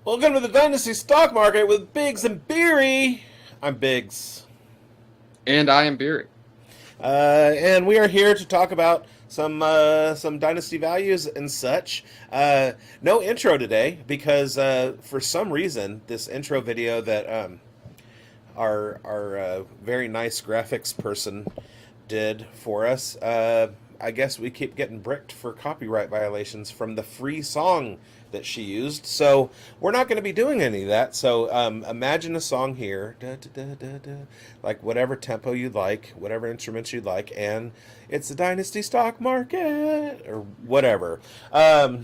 Welcome to the Dynasty Stock Market with bigz and Beery. I'm bigz. And I am Beery. And we are here to talk about some dynasty values and such. No intro today because for some reason this intro video that our very nice graphics person did for us. I guess we keep getting bricked for copyright violations from the free song that she used. So we're not going to be doing any of that. So imagine a song here, da, da, da, da, da, like whatever tempo you'd like, whatever instruments you'd like, and it's the Dynasty Stock Market or whatever. All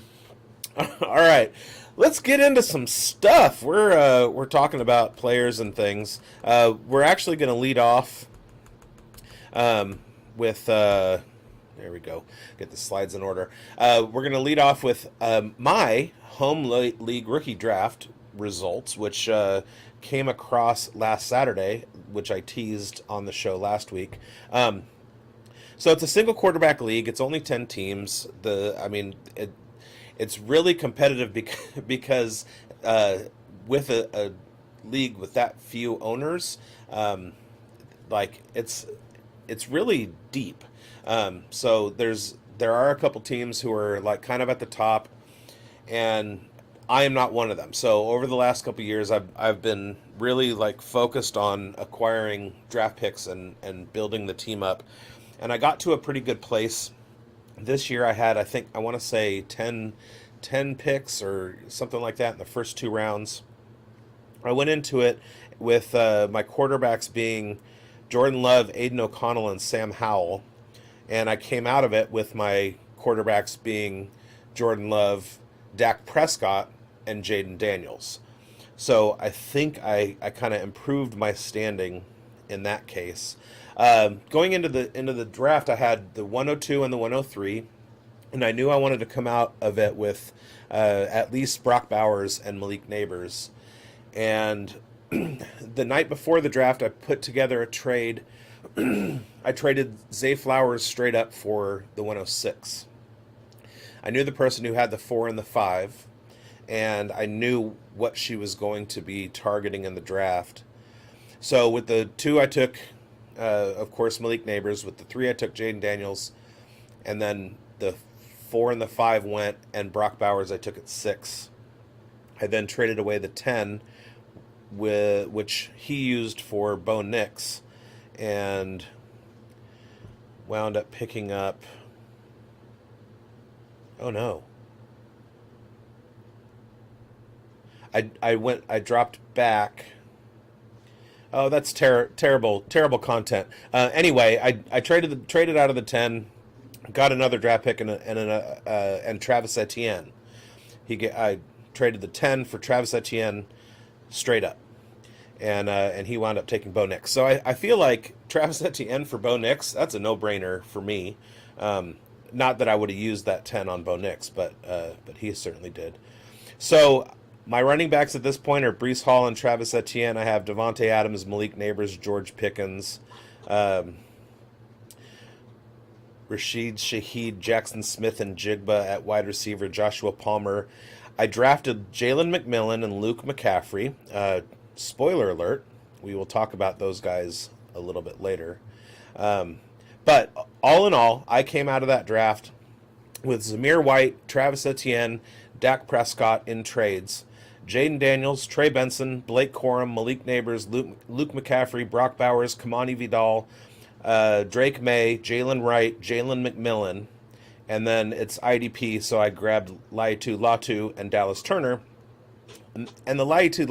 right, let's get into some stuff. We're talking about players and things. We're actually going to lead off with there we go. Get the slides in order. We're going to lead off with my home league rookie draft results, which came across last Saturday, which I teased on the show last week. So it's a single quarterback league. It's only 10 teams. It's really competitive because with a league with that few owners, like it's really deep. So there are a couple teams who are like kind of at the top, and I am not one of them. So over the last couple years, I've been really like focused on acquiring draft picks and building the team up, and I got to a pretty good place. This year I had, I want to say 10 picks or something like that in the first two rounds. I went into it with my quarterbacks being Jordan Love, Aiden O'Connell, and Sam Howell. And I came out of it with my quarterbacks being Jordan Love, Dak Prescott, and Jaden Daniels. So I think I kind of improved my standing in that case. Going into the draft, I had the 102 and the 103, and I knew I wanted to come out of it with at least Brock Bowers and Malik Neighbors. And the night before the draft, I put together a trade. I traded Zay Flowers straight up for the 106. I knew the person who had the 4 and the 5, and I knew what she was going to be targeting in the draft. So with the 2, I took, of course, Malik Neighbors. With the 3, I took Jaden Daniels. And then the 4 and the 5 went, and Brock Bowers I took at 6. I then traded away the 10, which he used for Bo Nix, and wound up picking up. Oh no! I dropped back. Oh, that's terrible content. Anyway, I traded out of the 10, got another draft pick and Travis Etienne. I traded the 10 for Travis Etienne straight up. And he wound up taking Bo Nix. So I feel like Travis Etienne for Bo Nix, that's a no-brainer for me. Not that I would have used that 10 on Bo Nix, but he certainly did. So my running backs at this point are Breece Hall and Travis Etienne. I have Devontae Adams, Malik Neighbors, George Pickens, Rashid Shaheed, Jackson Smith, and Jigba at wide receiver, Joshua Palmer. I drafted Jalen McMillan and Luke McCaffrey. Spoiler alert, we will talk about those guys a little bit later. But all in all, I came out of that draft with Zamir White, Travis Etienne, Dak Prescott in trades, Jaden Daniels, Trey Benson, Blake Corum, Malik Neighbors, Luke McCaffrey, Brock Bowers, Kamani Vidal, Drake May, Jalen Wright, Jalen McMillan, and then it's IDP, so I grabbed Laiatu and Dallas Turner. And the Laiatu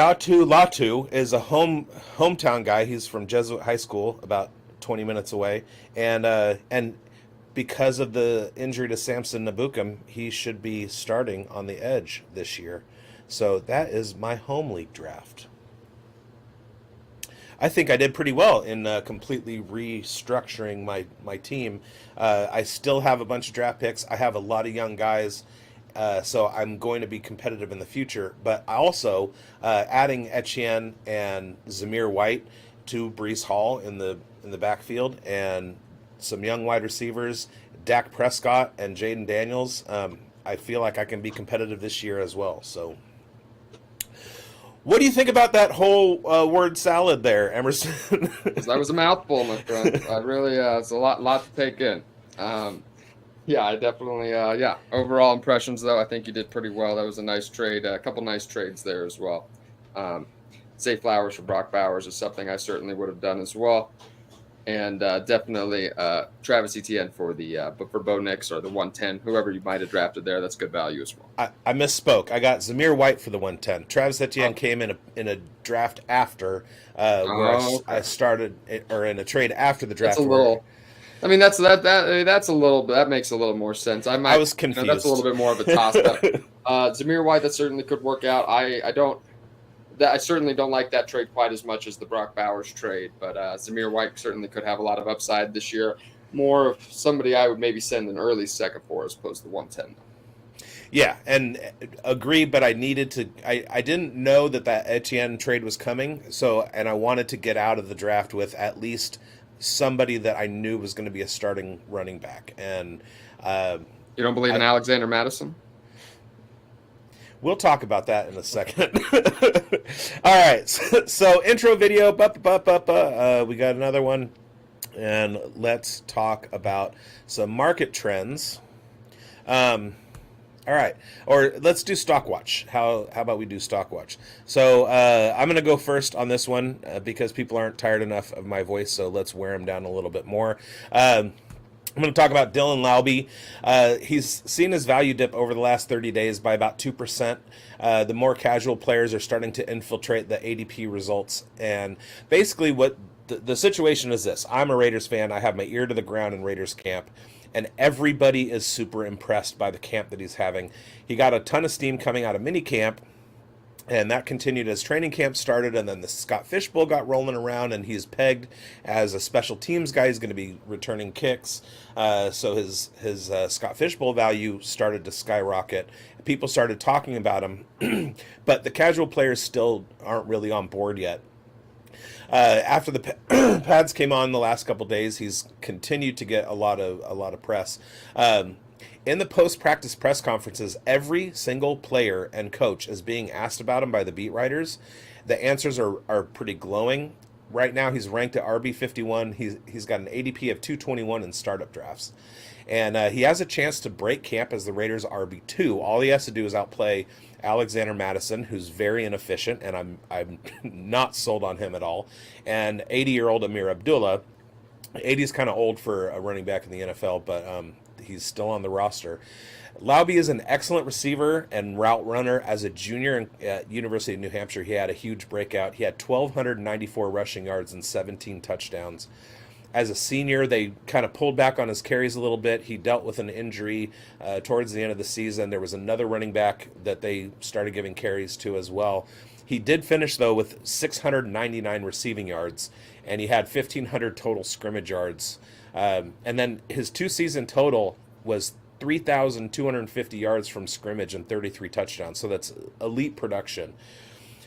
Latu is a hometown guy. He's from Jesuit High School, about 20 minutes away, and because of the injury to Samson Nabukum, he should be starting on the edge this year. So that is my home league draft. I think I did pretty well in completely restructuring my team. I still have a bunch of draft picks. I have a lot of young guys. So I'm going to be competitive in the future. But I also adding Etienne and Zamir White to Breece Hall in the backfield, and some young wide receivers Dak Prescott and Jaden Daniels, I feel like I can be competitive this year as well. So, what do you think about that whole word salad there, Emerson? That was a mouthful, my friend. I really, it's a lot to take in. Yeah, I definitely, yeah. Overall impressions, though, I think you did pretty well. That was a nice trade. A couple nice trades there as well. Um, Zay Flowers for Brock Bowers is something I certainly would have done as well. And definitely Travis Etienne for but for Bo Nix or the 110, whoever you might have drafted there, that's good value as well. I misspoke. I got Zamir White for the 110. Travis Etienne came in a draft after where I started, or in a trade after the draft. That's a little. I mean, that's a little. That makes a little more sense. I was confused. That's a little bit more of a toss-up. Zamir White, that certainly could work out. I certainly don't like that trade quite as much as the Brock Bowers trade, but Zamir White certainly could have a lot of upside this year. More of somebody I would maybe send an early second for as opposed to 110. Yeah, and agree, but I needed to. I didn't know that Etienne trade was coming, and I wanted to get out of the draft with at least somebody that I knew was going to be a starting running back. And you don't believe in Alexander Madison? We'll talk about that in a second. All right, so intro video. We got another one, and let's talk about some market trends. All right, or let's do Stock Watch. How about we do Stock Watch? So I'm going to go first on this one because people aren't tired enough of my voice, so let's wear them down a little bit more. I'm going to talk about Dylan Laube. He's seen his value dip over the last 30 days by about 2%. The more casual players are starting to infiltrate the ADP results. And basically what the situation is this. I'm a Raiders fan. I have my ear to the ground in Raiders camp. And everybody is super impressed by the camp that he's having. He got a ton of steam coming out of mini camp. And that continued as training camp started, and then the Scott Fishbowl got rolling around, and he's pegged as a special teams guy. He's going to be returning kicks. So his Scott Fishbowl value started to skyrocket. People started talking about him, but the casual players still aren't really on board yet. After the pads came on the last couple days, he's continued to get a lot of press. In the post-practice press conferences, every single player and coach is being asked about him by the beat writers. The answers are pretty glowing. Right now, he's ranked at RB51. He's got an ADP of 221 in startup drafts. And he has a chance to break camp as the Raiders' RB2. All he has to do is outplay Alexander Madison, who's very inefficient, and I'm not sold on him at all, and 80-year-old Amir Abdullah. 80 is kind of old for a running back in the NFL, but he's still on the roster. Laube is an excellent receiver and route runner. As a junior at University of New Hampshire, he had a huge breakout. He had 1,294 rushing yards and 17 touchdowns. As a senior, they kind of pulled back on his carries a little bit. He dealt with an injury towards the end of the season. There was another running back that they started giving carries to as well. He did finish, though, with 699 receiving yards, and he had 1,500 total scrimmage yards. And then his two-season total was 3,250 yards from scrimmage and 33 touchdowns. So that's elite production.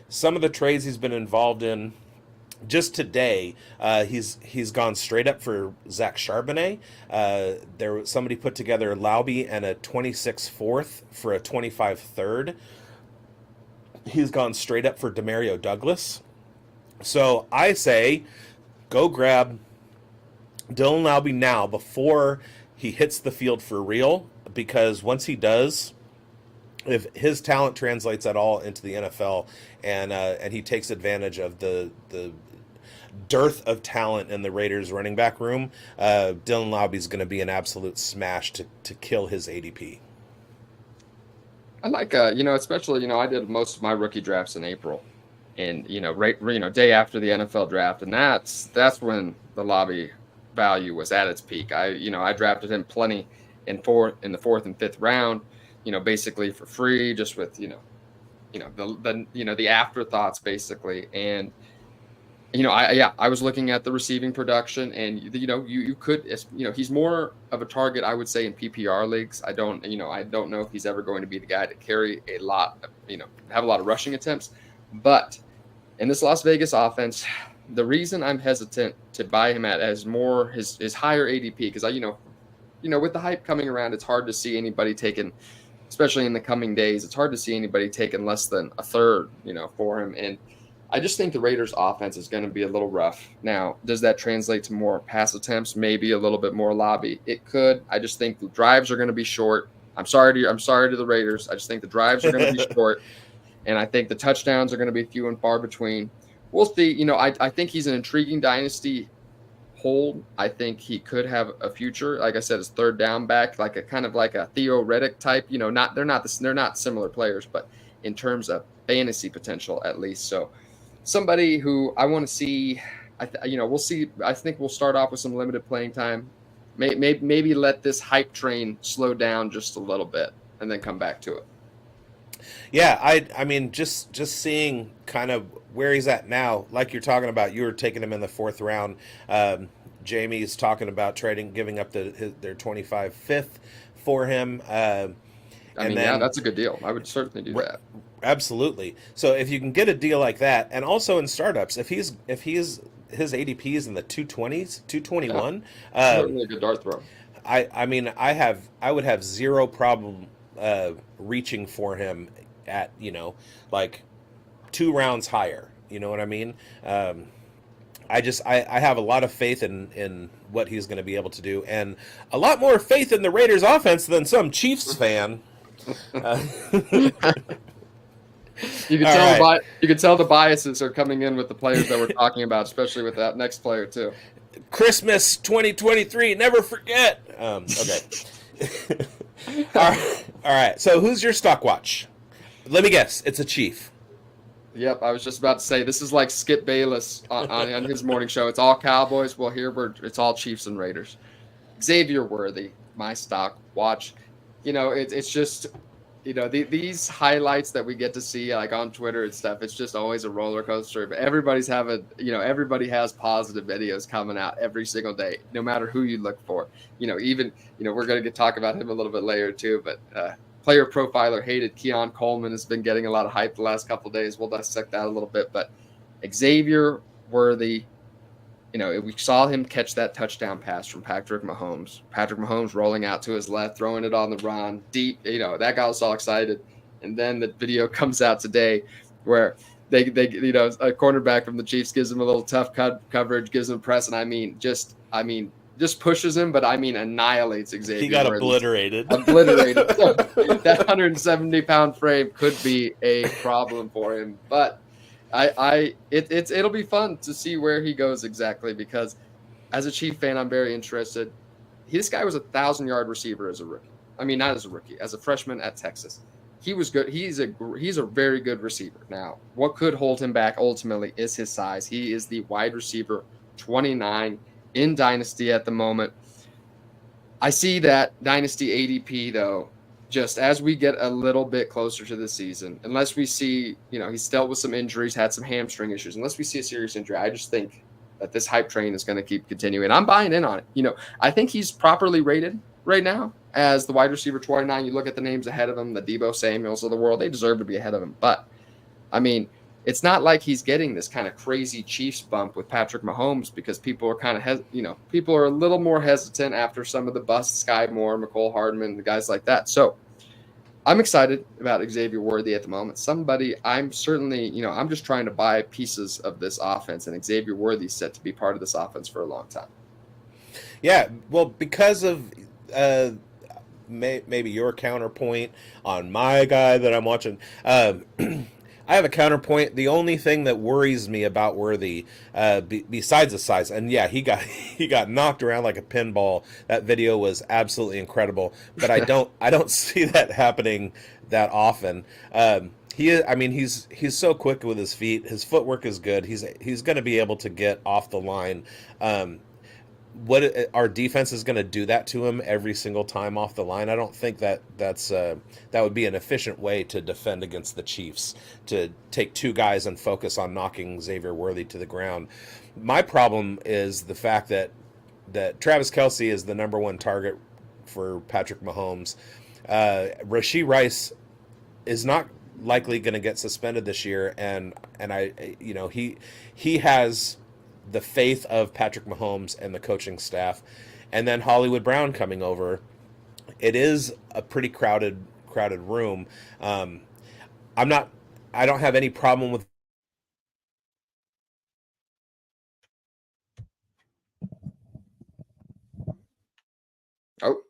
Some of the trades he's been involved in, just today, he's gone straight up for Zach Charbonnet. Somebody put together Laube and a 26 fourth for a 25 third. He's gone straight up for Demario Douglas. So I say, go grab Dylan Laube now before he hits the field for real, because once he does, if his talent translates at all into the NFL and he takes advantage of the dearth of talent in the Raiders running back room, Dylan Laube is going to be an absolute smash to kill his ADP. I like, especially, I did most of my rookie drafts in April, and day after the NFL draft, and that's when the Laube value was at its peak. I drafted him plenty in the fourth and fifth round, basically for free, just with the afterthoughts basically, and I was looking at the receiving production, and you could, he's more of a target, I would say, in PPR leagues. I don't know if he's ever going to be the guy to carry a lot, have a lot of rushing attempts. But in this Las Vegas offense, the reason I'm hesitant to buy him at as more his higher ADP, because with the hype coming around, it's hard to see anybody taking, especially in the coming days, it's hard to see anybody taking less than a third, for him. And I just think the Raiders' offense is going to be a little rough. Now, does that translate to more pass attempts? Maybe a little bit more lobby. It could. I just think the drives are going to be short. I'm sorry to the Raiders. I just think the drives are going to be short, and I think the touchdowns are going to be few and far between. We'll see. I think he's an intriguing dynasty hold. I think he could have a future. Like I said, as third down back, like a kind of like a Theo Reddick type. They're not similar players, but in terms of fantasy potential, at least. So somebody who I want to see. We'll see. I think we'll start off with some limited playing time. Maybe let this hype train slow down just a little bit and then come back to it. Yeah, I mean, just seeing kind of where he's at now, like you're talking about, you were taking him in the fourth round. Jamie's talking about giving up their 25 fifth for him. That's a good deal. I would certainly do that. Absolutely. So if you can get a deal like that, and also in startups, if he's his ADP is in the 220s, 221, certainly a good dart throw. I would have zero problem reaching for him at like 2 rounds higher. You know what I mean? I have a lot of faith in what he's going to be able to do, and a lot more faith in the Raiders offense than some Chiefs fan. You can tell the biases are coming in with the players that we're talking about, especially with that next player too. Christmas 2023, never forget. Okay. All right. So who's your stock watch? Let me guess. It's a Chief. Yep, I was just about to say this is like Skip Bayless on his morning show. It's all Cowboys. Well, here it's all Chiefs and Raiders. Xavier Worthy, my stock watch. It's just. These highlights that we get to see like on Twitter and stuff, it's just always a roller coaster. But everybody has positive videos coming out every single day, no matter who you look for. We're going to talk about him a little bit later too, but player profiler hated Keon Coleman has been getting a lot of hype the last couple of days. We'll dissect that a little bit, but Xavier Worthy, we saw him catch that touchdown pass from Patrick Mahomes. Patrick Mahomes rolling out to his left, throwing it on the run deep. That got us all excited. And then the video comes out today where they a cornerback from the Chiefs gives him a little tough coverage, gives him press, and just pushes him, but annihilates Xavier. He got obliterated. That 170-pound frame could be a problem for him, but. It'll be fun to see where he goes exactly, because as a Chief fan, I'm very interested. This guy was a 1,000-yard receiver as a rookie. Not as a rookie, as a freshman at Texas. He was good. He's a very good receiver. Now, what could hold him back ultimately is his size. He is the wide receiver 29 in Dynasty at the moment. I see that Dynasty ADP though. Just as we get a little bit closer to the season, unless we see, he's dealt with some injuries, had some hamstring issues, unless we see a serious injury, I just think that this hype train is going to keep continuing. I'm buying in on it. I think he's properly rated right now as the wide receiver 29. You look at the names ahead of him, the Deebo Samuels of the world, they deserve to be ahead of him. But, it's not like he's getting this kind of crazy Chiefs bump with Patrick Mahomes, because people are kind of, people are a little more hesitant after some of the busts, Sky Moore, McCole Hardman, the guys like that. So I'm excited about Xavier Worthy at the moment. I'm certainly, I'm just trying to buy pieces of this offense, and Xavier Worthy's set to be part of this offense for a long time. Yeah, well, because of maybe your counterpoint on my guy that I'm watching. I have a counterpoint. The only thing that worries me about Worthy, besides the size, and yeah, he got knocked around like a pinball. That video was absolutely incredible. But I don't see that happening that often. He's so quick with his feet. His footwork is good. He's going to be able to get off the line. What our defense is going to do that to him every single time off the line. I don't think that would be an efficient way to defend against the Chiefs, to take 2 guys and focus on knocking Xavier Worthy to the ground. My problem is the fact that Travis Kelce is the number 1 target for Patrick Mahomes. Rashee Rice is not likely going to get suspended this year, and he has the faith of Patrick Mahomes and the coaching staff. and then Hollywood Brown coming over. It is a pretty crowded room. Um, I'm not. I don't have any problem with. Oh,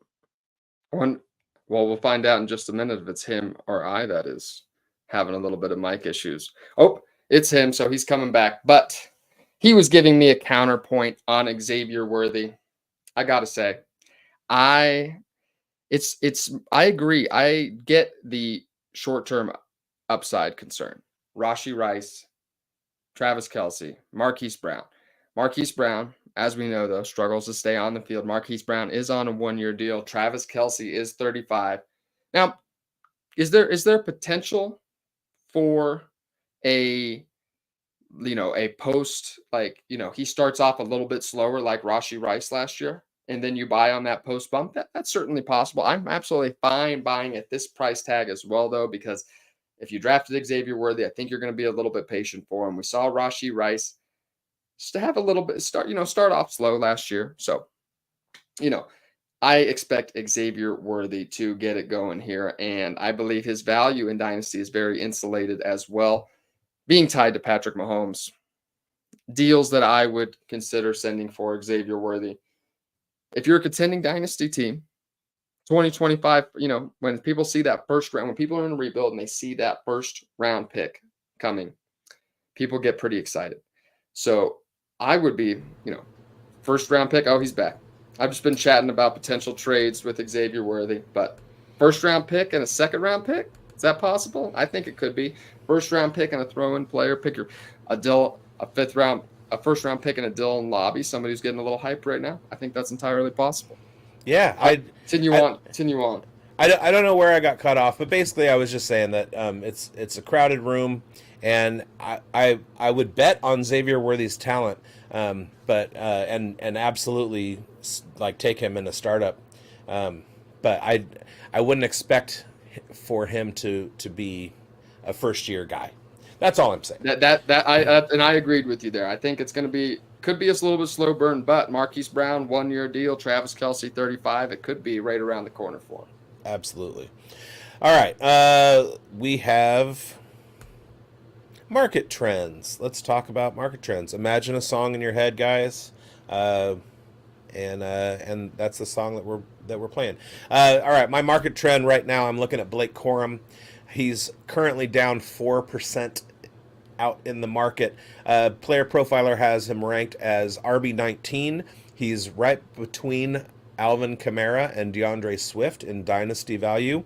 one. Well, we'll find out in just a minute if it's him or I that is having a little bit of mic issues. Oh, it's him, so he's coming back. But he was giving me a counterpoint on Xavier Worthy. I gotta say, I it's I agree. I get the short term upside concern. Rashi Rice, Travis Kelsey, Marquise Brown. Marquise Brown, as we know, though, struggles to stay on the field. Marquise Brown is on a 1-year deal. Travis Kelsey is 35. Now, is there potential for a a post, like, he starts off a little bit slower like Rashi Rice last year, and then you buy on that post bump? That's certainly possible. I'm absolutely fine buying at this price tag as well, though, because if you drafted Xavier Worthy, I think you're going to be a little bit patient for him. We saw Rashi Rice just to have a little bit start off slow last year. So, you know, I expect Xavier Worthy to get it going here, and I believe his value in Dynasty is very insulated as well, being tied to Patrick Mahomes. Deals that I would consider sending for Xavier Worthy. If you're a contending Dynasty team, 2025, when people see that first round, when people are in a rebuild and they see that first round pick coming, people get pretty excited. So I would be, first round pick. Oh, he's back. I've just been chatting about potential trades with Xavier Worthy, but first round pick and a second round pick, is that possible? I think it could be. First round pick and a throw-in player. Pick a first round pick and a Dylan Lobby, somebody who's getting a little hype right now. I think that's entirely possible. Yeah, Continue on. I don't know where I got cut off, but basically I was just saying that it's a crowded room, and I would bet on Xavier Worthy's talent, but and absolutely like take him in a startup, but I wouldn't expect for him to be a first year guy. That's all I'm saying. I agreed with you there. I think it's going to could be a little bit slow burn, but Marquise Brown 1-year deal, Travis Kelsey 35. It could be right around the corner for him. Absolutely. All right. We have market trends. Let's talk about market trends. Imagine a song in your head, guys, and that's the song that we're playing. All right. My market trend right now. I'm looking at Blake Corum. He's currently down 4% out in the market. Player Profiler has him ranked as RB19. He's right between Alvin Kamara and DeAndre Swift in dynasty value.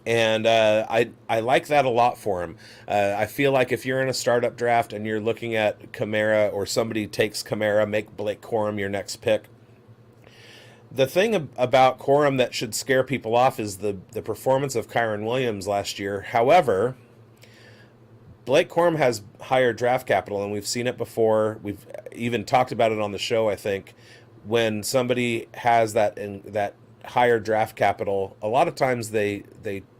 And I like that a lot for him. I feel like if you're in a startup draft and you're looking at Kamara, or somebody takes Kamara, make Blake Corum your next pick. The thing about Corum that should scare people off is the performance of Kyron Williams last year. However, Blake Corum has higher draft capital, and we've seen it before. We've even talked about it on the show, I think. When somebody has that higher draft capital, a lot of times they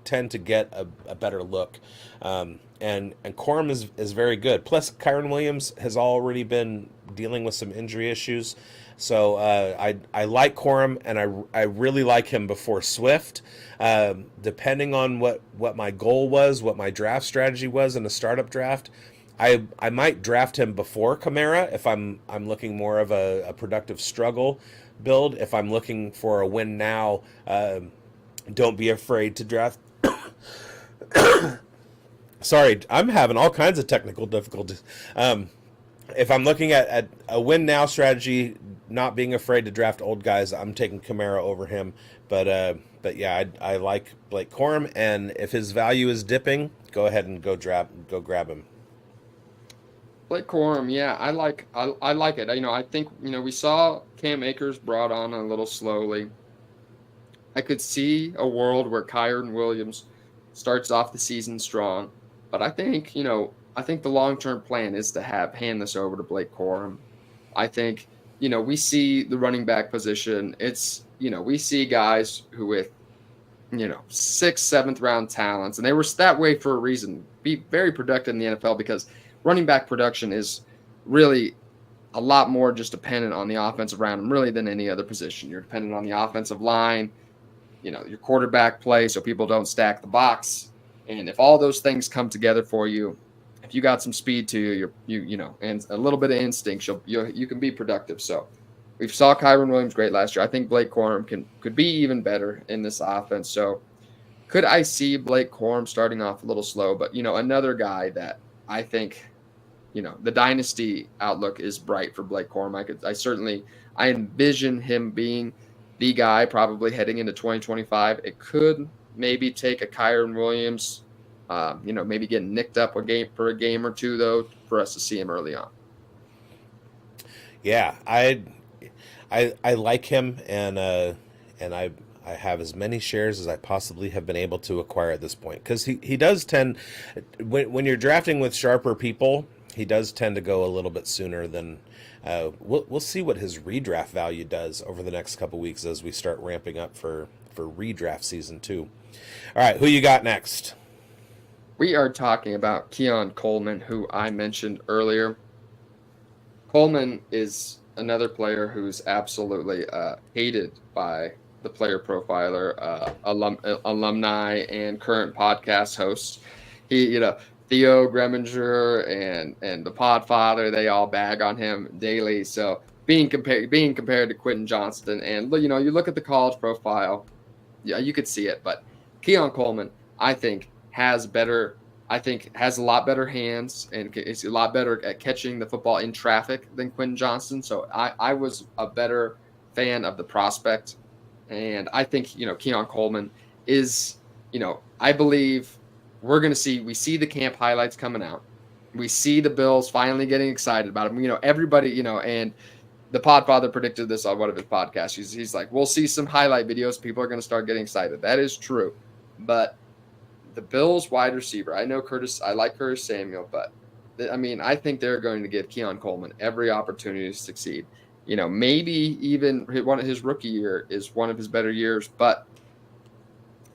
tend to get a better look. And Corum is very good. Plus, Kyron Williams has already been dealing with some injury issues. So I like Corum, and I really like him before Swift. Depending on what my goal was, what my draft strategy was in a startup draft, I might draft him before Kamara if I'm looking more of a productive struggle build. If I'm looking for a win now, don't be afraid to draft. Sorry, I'm having all kinds of technical difficulties. If I'm looking at a win now strategy, not being afraid to draft old guys, I'm taking Kamara over him. But yeah, I like Blake Corum, and if his value is dipping, go ahead and go grab him. Blake Corum, yeah, I like it. I think we saw Cam Akers brought on a little slowly. I could see a world where Kyron Williams starts off the season strong, but I think the long-term plan is to hand this over to Blake Corum. I think we see the running back position. It's we see guys who with 6th, 7th round talents, and they were that way for a reason. Be very productive in the NFL because running back production is really a lot more just dependent on the offensive around him, really, than any other position. You're dependent on the offensive line, your quarterback play, so people don't stack the box. And if all those things come together for you, if you got some speed to you, and a little bit of instinct, you can be productive. So we saw Kyron Williams great last year. I think Blake Corum could be even better in this offense. So could I see Blake Corum starting off a little slow? But another guy that I think, the dynasty outlook is bright for Blake Corum. I envision him being the guy probably heading into 2025. It could maybe take a Kyron Williams, maybe getting nicked up for a game or two, though, for us to see him early on. Yeah, I like him, and I have as many shares as I possibly have been able to acquire at this point, because he does tend, when you're drafting with sharper people, he does tend to go a little bit sooner than. We'll see what his redraft value does over the next couple weeks as we start ramping up for redraft season 2. All right, who you got next? We are talking about Keon Coleman, who I mentioned earlier. Coleman is another player who's absolutely hated by the player profiler, alumni, and current podcast hosts. Theo Greminger and the Podfather, they all bag on him daily. So being compared to Quentin Johnston, and you look at the college profile, yeah, you could see it. But Keon Coleman, I think, has a lot better hands and is a lot better at catching the football in traffic than Quentin Johnston. So I was a better fan of the prospect, and I think Keon Coleman is I believe. We see the camp highlights coming out. We see the Bills finally getting excited about him. Everybody, and the Podfather predicted this on one of his podcasts. He's like, we'll see some highlight videos. People are going to start getting excited. That is true. But the Bills wide receiver, I like Curtis Samuel, but I think they're going to give Keon Coleman every opportunity to succeed. Maybe even one of his rookie year is one of his better years, but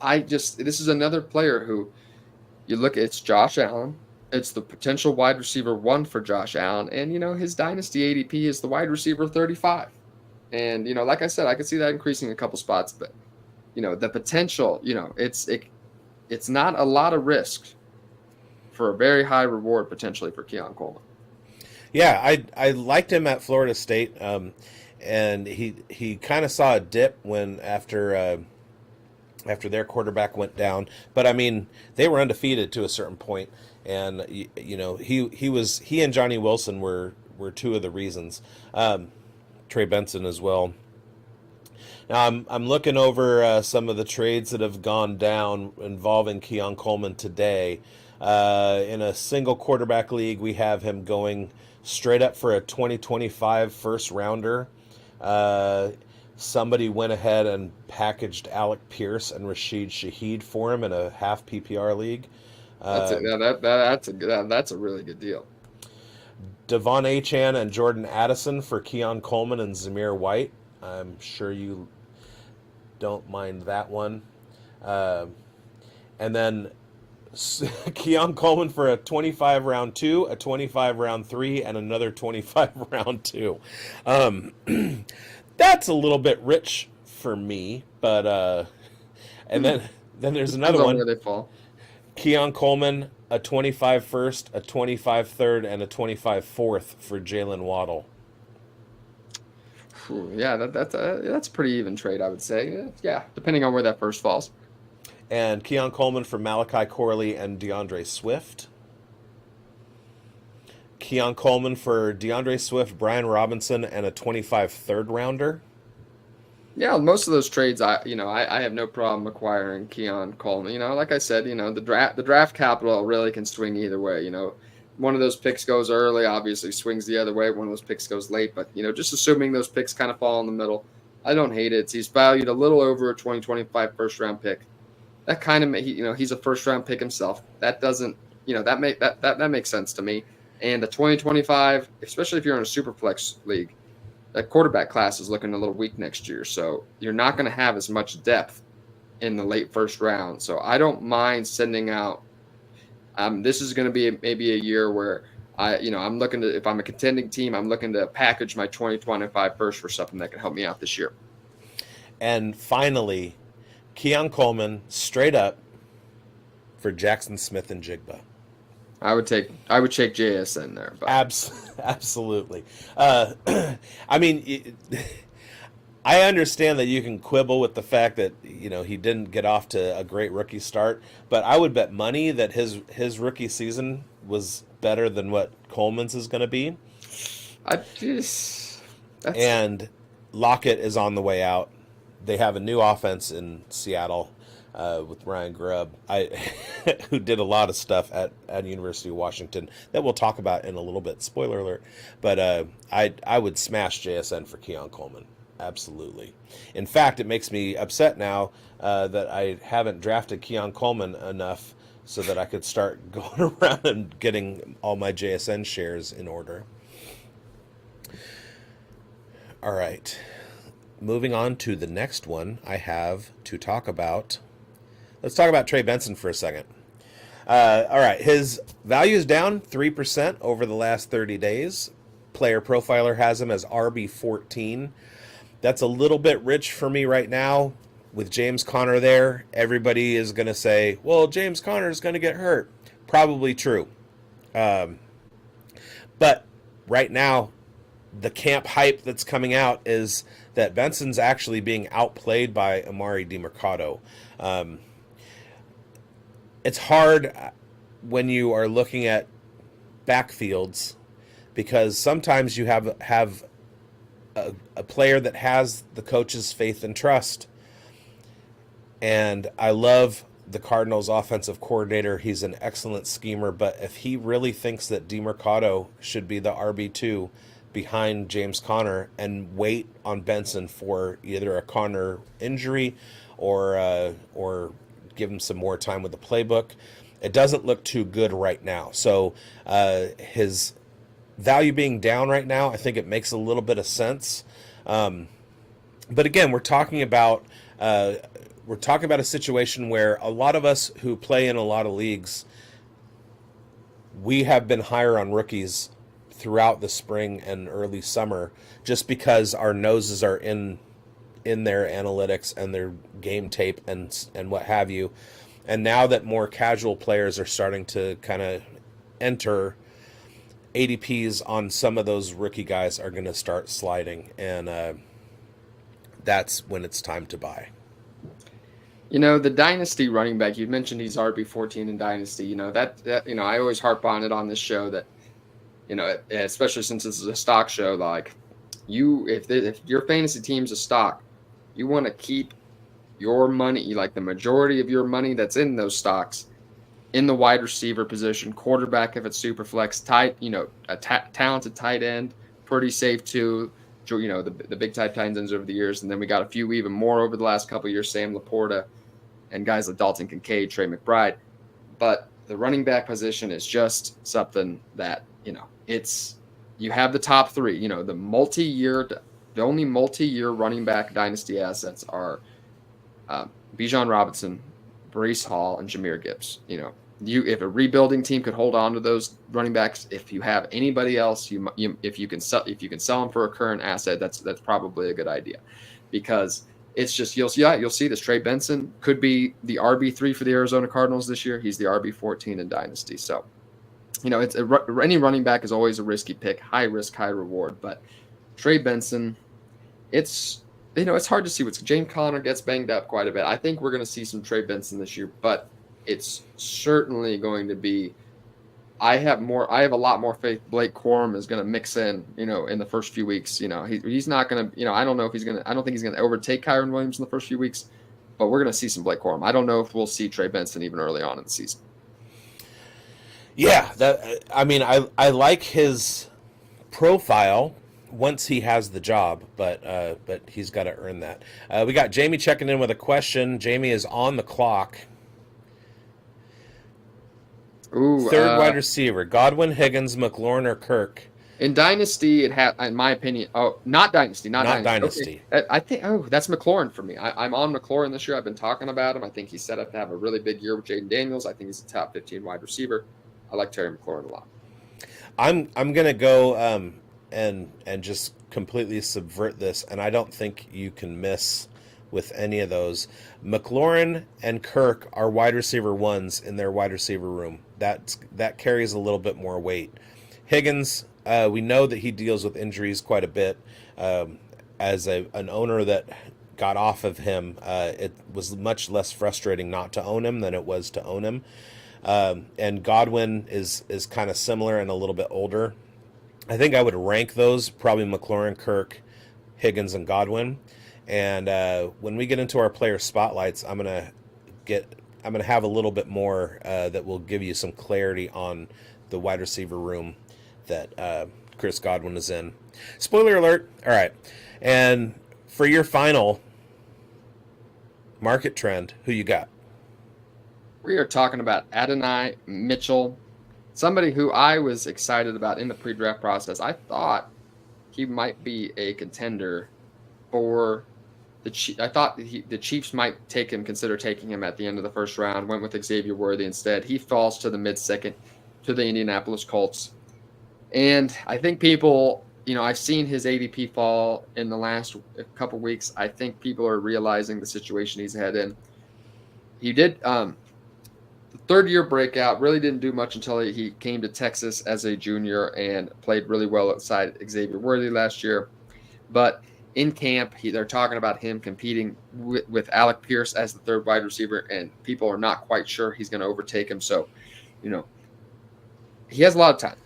this is another player who, you look, it's Josh Allen. It's the potential wide receiver 1 for Josh Allen. And, his dynasty ADP is the wide receiver 35. And, like I said, I could see that increasing a couple spots. But, the potential, it's not a lot of risk for a very high reward potentially for Keon Coleman. Yeah, I liked him at Florida State. And he kind of saw a dip after their quarterback went down, but they were undefeated to a certain point, and he and Johnny Wilson were 2 of the reasons. Trey Benson as well. Now I'm looking over some of the trades that have gone down involving Keon Coleman today. In a single quarterback league, we have him going straight up for a 2025 first rounder. Somebody went ahead and packaged Alec Pierce and Rashid Shaheed for him in a half PPR league. That's a really good deal. Devon Achane and Jordan Addison for Keon Coleman and Zamir White. I'm sure you don't mind that one. And then Keon Coleman for a 25 round 2, a 25 round 3, and another 25 round 2. That's a little bit rich for me, but and then there's another one. Where they fall. Keon Coleman, a 25 first, a 25 third, and a 25 fourth for Jalen Waddle. Yeah, that's a pretty even trade, I would say. Yeah, depending on where that first falls. And Keon Coleman for Malachi Corley and DeAndre Swift. Keon Coleman for DeAndre Swift, Brian Robinson, and a 25 third rounder. Yeah, most of those trades, I have no problem acquiring Keon Coleman. Like I said, the draft capital really can swing either way. One of those picks goes early, obviously swings the other way. One of those picks goes late, but just assuming those picks kind of fall in the middle, I don't hate it. He's valued a little over a 2025 first round pick. That kind of, he's a first round pick himself. That doesn't, that makes sense to me. And the 2025, especially if you're in a super flex league, that quarterback class is looking a little weak next year. So you're not going to have as much depth in the late first round. So I don't mind sending out. This is going to be maybe a year where I'm looking to, if I'm a contending team, I'm looking to package my 2025 first for something that can help me out this year. And finally, Keon Coleman straight up for Jackson Smith and Jigba. I would take JSN there. But. Absolutely. I mean, I understand that you can quibble with the fact that he didn't get off to a great rookie start, but I would bet money that his rookie season was better than what Coleman's is going to be. And Lockett is on the way out. They have a new offense in Seattle with Ryan Grubb, who did a lot of stuff at University of Washington that we'll talk about in a little bit. Spoiler alert. But I would smash JSN for Keon Coleman. Absolutely. In fact, it makes me upset now that I haven't drafted Keon Coleman enough so that I could start going around and getting all my JSN shares in order. All right. Moving on to the next one, I have to talk about. Let's talk about Trey Benson for a second. All right. His value is down 3% over the last 30 days. Player Profiler has him as RB14. That's a little bit rich for me right now. With James Conner there, everybody is going to say, well, James Conner is going to get hurt. Probably true. But right now, the camp hype that's coming out is that Benson's actually being outplayed by Amari DiMercato. It's hard when you are looking at backfields because sometimes you have a player that has the coach's faith and trust. And I love the Cardinals' offensive coordinator. He's an excellent schemer, but if he really thinks that DiMercato should be the RB2 behind James Conner and wait on Benson for either a Conner injury or give him some more time with the playbook, it doesn't look too good right now. So his value being down right now, I think it makes a little bit of sense. But again, we're talking about a situation where a lot of us who play in a lot of leagues, we have been higher on rookies throughout the spring and early summer just because our noses are in their analytics and their game tape and what have you. And now that more casual players are starting to kind of enter, ADPs on some of those rookie guys are going to start sliding, and that's when it's time to buy. The Dynasty running back, you mentioned he's RB14 in Dynasty. That I always harp on it on this show that, especially since this is a stock show, like if your fantasy team's a stock, you want to keep your money, like the majority of your money that's in those stocks, in the wide receiver position, quarterback if it's super flex, tight, talented tight end, pretty safe too. The big tight ends over the years, and then we got a few even more over the last couple of years, Sam Laporta and guys like Dalton Kincaid, Trey McBride. But the running back position is just something that, you have the top three, the only multi-year running back dynasty assets are Bijan Robinson, Breece Hall, and Jahmyr Gibbs. If a rebuilding team could hold on to those running backs, if you have anybody else, if you can sell them for a current asset, that's probably a good idea, because it's just you'll see this. Trey Benson could be the RB3 for the Arizona Cardinals this year. He's the RB14 in Dynasty. So, it's any running back is always a risky pick, high risk, high reward. But Trey Benson, it's hard to see what's. James Conner gets banged up quite a bit. I think we're going to see some Trey Benson this year, but it's certainly going to be. I have a lot more faith Blake Corum is going to mix in, in the first few weeks. He's not going to, I don't know if he's going to, I don't think he's going to overtake Kyron Williams in the first few weeks, but we're going to see some Blake Corum. I don't know if we'll see Trey Benson even early on in the season. Yeah, I like his profile once he has the job, but he's got to earn that. We got Jamie checking in with a question. Jamie is on the clock. Ooh, Third wide receiver: Godwin, Higgins, McLaurin, or Kirk. In Dynasty, it had, in my opinion, not Dynasty. Okay. I think, that's McLaurin for me. I'm on McLaurin this year. I've been talking about him. I think he's set up to have a really big year with Jaden Daniels. I think he's a top 15 wide receiver. I like Terry McLaurin a lot. I'm gonna go and just completely subvert this, and I don't think you can miss with any of those. McLaurin and Kirk are wide receiver ones in their wide receiver room. That carries a little bit more weight. Higgins, we know that he deals with injuries quite a bit. As an owner that got off of him, it was much less frustrating not to own him than it was to own him. And Godwin is kind of similar and a little bit older. I think I would rank those probably McLaurin, Kirk, Higgins, and Godwin. And when we get into our player spotlights, I'm gonna have a little bit more that will give you some clarity on the wide receiver room that Chris Godwin is in. Spoiler alert! All right, and for your final market trend, who you got? We are talking about Adonai Mitchell, somebody who I was excited about in the pre-draft process. I thought he might be a contender for the Chiefs. I thought the Chiefs might consider taking him at the end of the first round. Went with Xavier Worthy instead. He falls to the mid-second to the Indianapolis Colts. And I think people, I've seen his ADP fall in the last couple weeks. I think people are realizing the situation he's had in. He did the third-year breakout, really didn't do much until he came to Texas as a junior and played really well outside Xavier Worthy last year. But in camp, they're talking about him competing with Alec Pierce as the third wide receiver, and people are not quite sure he's going to overtake him. So, he has a lot of time.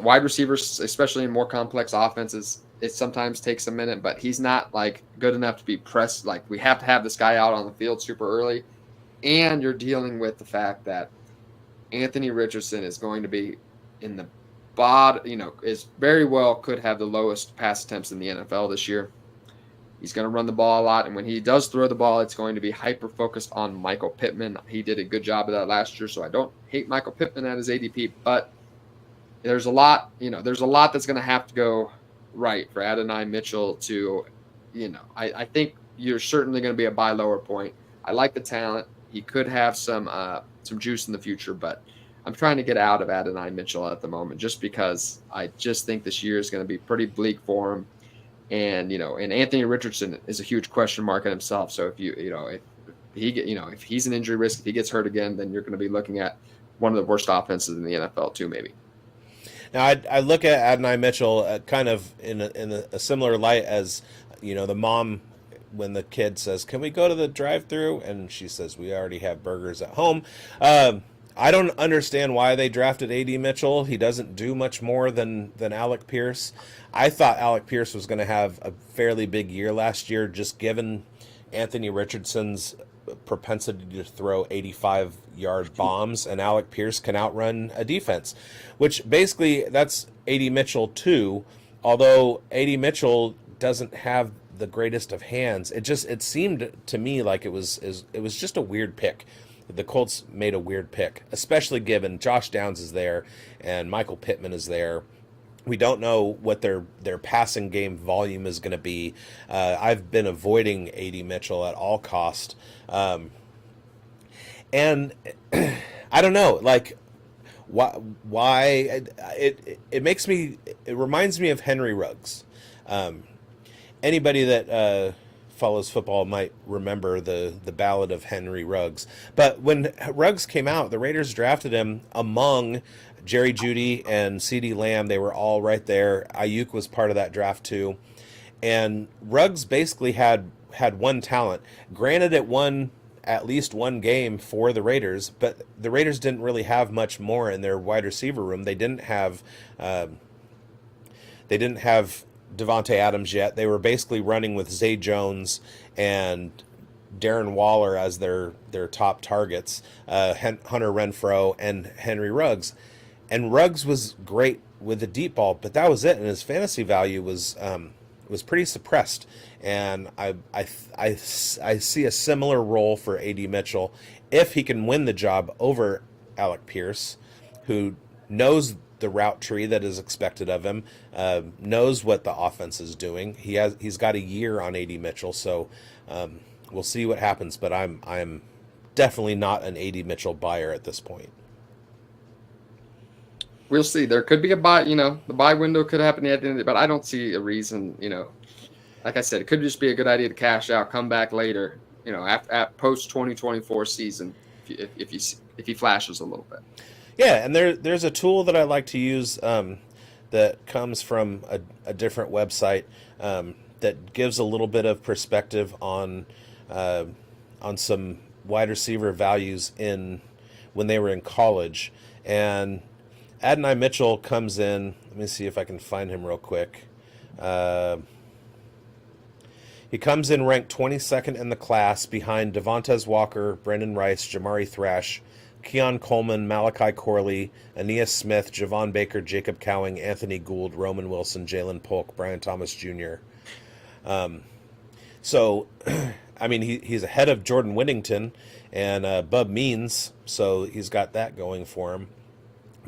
Wide receivers, especially in more complex offenses, it sometimes takes a minute, but he's not like good enough to be pressed. Like, we have to have this guy out on the field super early. And you're dealing with the fact that Anthony Richardson is going to be in the bottom, is very well could have the lowest pass attempts in the NFL this year. He's going to run the ball a lot, and when he does throw the ball, it's going to be hyper-focused on Michael Pittman. He did a good job of that last year, so I don't hate Michael Pittman at his ADP, but there's a lot that's going to have to go right for Adonai Mitchell to, I think you're certainly going to be a buy lower point. I like the talent. He could have some juice in the future, but I'm trying to get out of Adonai Mitchell at the moment just because I just think this year is going to be pretty bleak for him. And, and Anthony Richardson is a huge question mark in himself. So if he's an injury risk, if he gets hurt again, then you're going to be looking at one of the worst offenses in the NFL too, maybe. Now, I look at Adonai Mitchell kind of in a similar light as, the mom when the kid says, "Can we go to the drive-thru?" and she says, "We already have burgers at home." I don't understand why they drafted A.D. Mitchell. He doesn't do much more than Alec Pierce. I thought Alec Pierce was going to have a fairly big year last year, just given Anthony Richardson's propensity to throw 85-yard bombs, and Alec Pierce can outrun a defense, which basically that's A.D. Mitchell too, although A.D. Mitchell doesn't have the greatest of hands. It seemed to me like it was just a weird pick. The Colts made a weird pick, especially given Josh Downs is there and Michael Pittman is there. We don't know what their passing game volume is going to be. I've been avoiding A.D. Mitchell at all cost. And I don't know, like, why it reminds me of Henry Ruggs. Anybody that follows football might remember the Ballad of Henry Ruggs. But when Ruggs came out, the Raiders drafted him among Jerry Jeudy and CeeDee Lamb. They were all right there. Ayuk was part of that draft too. And Ruggs basically had one talent. Granted, it won at least one game for the Raiders, but the Raiders didn't really have much more in their wide receiver room. They didn't have Devontae Adams yet. They were basically running with Zay Jones and Darren Waller as their top targets, Hunter Renfrow and Henry Ruggs. And Ruggs was great with the deep ball, but that was it. And his fantasy value was pretty suppressed. And I see a similar role for A.D. Mitchell if he can win the job over Alec Pierce, who knows the route tree that is expected of him, knows what the offense is doing. He's got a year on A.D. Mitchell, so we'll see what happens. But I'm definitely not an A.D. Mitchell buyer at this point. we'll see. There could be a buy, the buy window could happen at the end of it, but I don't see a reason, like I said, it could just be a good idea to cash out, come back later, at post 2024 season if he flashes a little bit. Yeah, and there's a tool that I like to use that comes from a different website that gives a little bit of perspective on some wide receiver values when they were in college. And Adonai Mitchell comes in. Let me see if I can find him real quick. He comes in ranked 22nd in the class behind Devontae Walker, Brendan Rice, Jamari Thrash, Keon Coleman, Malachi Corley, Aeneas Smith, Javon Baker, Jacob Cowing, Anthony Gould, Roman Wilson, Jalen Polk, Brian Thomas Jr. So, I mean, he's ahead of Jordan Whittington and Bub Means, so he's got that going for him.